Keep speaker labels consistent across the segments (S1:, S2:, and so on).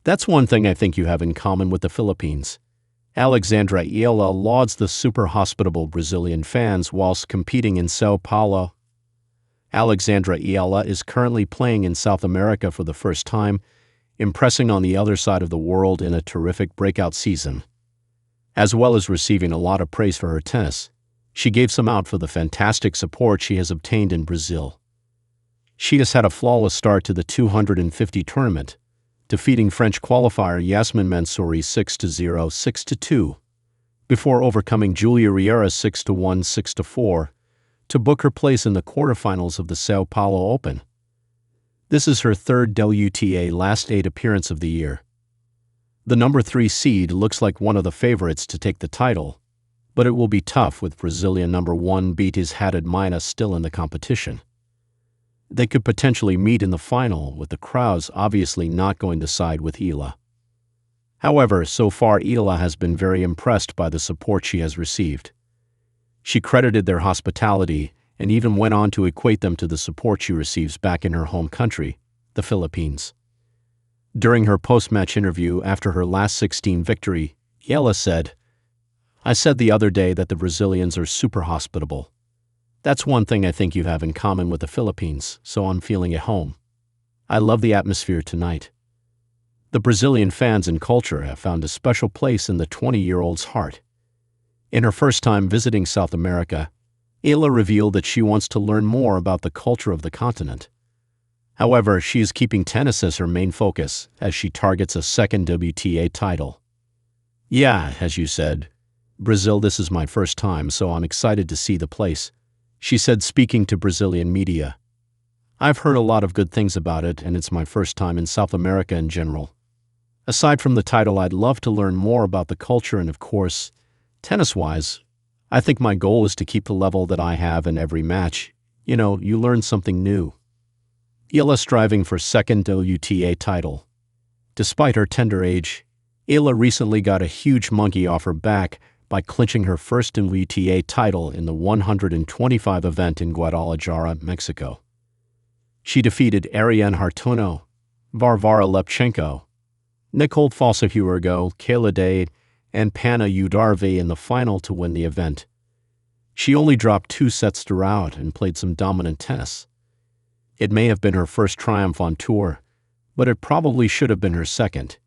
S1: That's one thing I think you have in common with the Philippines. Alexandra Ila lauds the super hospitable Brazilian fans whilst competing in Sao Paulo. Alexandra Ila is currently playing in South America for the first time, impressing on the other side of the world in a terrific breakout season. As well as receiving a lot of praise for her tennis, she gave some out for the fantastic support she has obtained in Brazil. She has had a flawless start to the 250 tournament, defeating French qualifier Yasmin Mansouri 6-0, 6-2, before overcoming Julia Riera 6-1, 6-4, to book her place in the quarterfinals of the Sao Paulo Open. This is her third WTA Last 8 appearance of the year. The number 3 seed looks like one of the favorites to take the title, but it will be tough with Brazilian number 1 Beatriz Haddad Maia still in the competition. They could potentially meet in the final, with the crowds obviously not going to side with Ila. However, so far Ila has been very impressed by the support she has received. She credited their hospitality and even went on to equate them to the support she receives back in her home country, the Philippines. During her post-match interview after her last 16 victory, Ila said, "I said the other day that the Brazilians are super hospitable. That's one thing I think you have in common with the Philippines, so I'm feeling at home. I love the atmosphere tonight." The Brazilian fans and culture have found a special place in the 20-year-old's heart. In her first time visiting South America, Ila revealed that she wants to learn more about the culture of the continent. However, she is keeping tennis as her main focus as she targets a second WTA title. "Yeah, as you said, Brazil, this is my first time, so I'm excited to see the place," she said, speaking to Brazilian media. "I've heard a lot of good things about it, and it's my first time in South America in general. Aside from the title, I'd love to learn more about the culture and, of course, tennis-wise, I think my goal is to keep the level that I have in every match. You know, you learn something new." Ila striving for second WTA title. Despite her tender age, Ila recently got a huge monkey off her back by clinching her first WTA title in the 125 event in Guadalajara, Mexico. She defeated Ariane Hartono, Varvara Lepchenko, Nicole Fossa-Huergo, Kayla Day, and Panna Udarve in the final to win the event. She only dropped 2 sets throughout and played some dominant tennis. It may have been her first triumph on tour, but it probably should have been her second.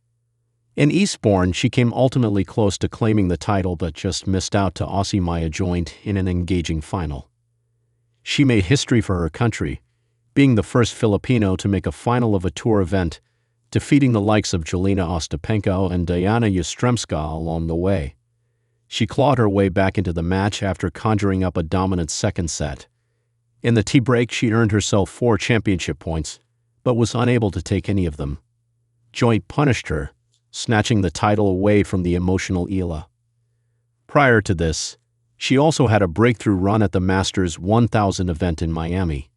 S1: In Eastbourne, she came ultimately close to claiming the title but just missed out to Aussie Maya Joint in an engaging final. She made history for her country, being the first Filipino to make a final of a tour event, defeating the likes of Jelena Ostapenko and Diana Yastremska along the way. She clawed her way back into the match after conjuring up a dominant second set. In the tea break, she earned herself 4 championship points, but was unable to take any of them. Joint punished her, snatching the title away from the emotional Ila. Prior to this, she also had a breakthrough run at the Masters 1000 event in Miami.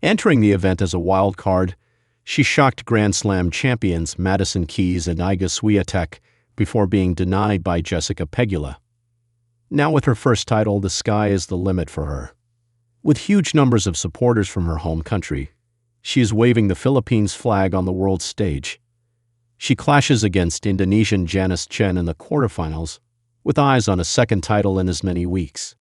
S1: Entering the event as a wild card, she shocked Grand Slam champions Madison Keys and Iga Swiatek before being denied by Jessica Pegula. Now with her first title, the sky is the limit for her. With huge numbers of supporters from her home country, she is waving the Philippines flag on the world stage. She clashes against Indonesian Janice Chen in the quarterfinals, with eyes on a second title in as many weeks.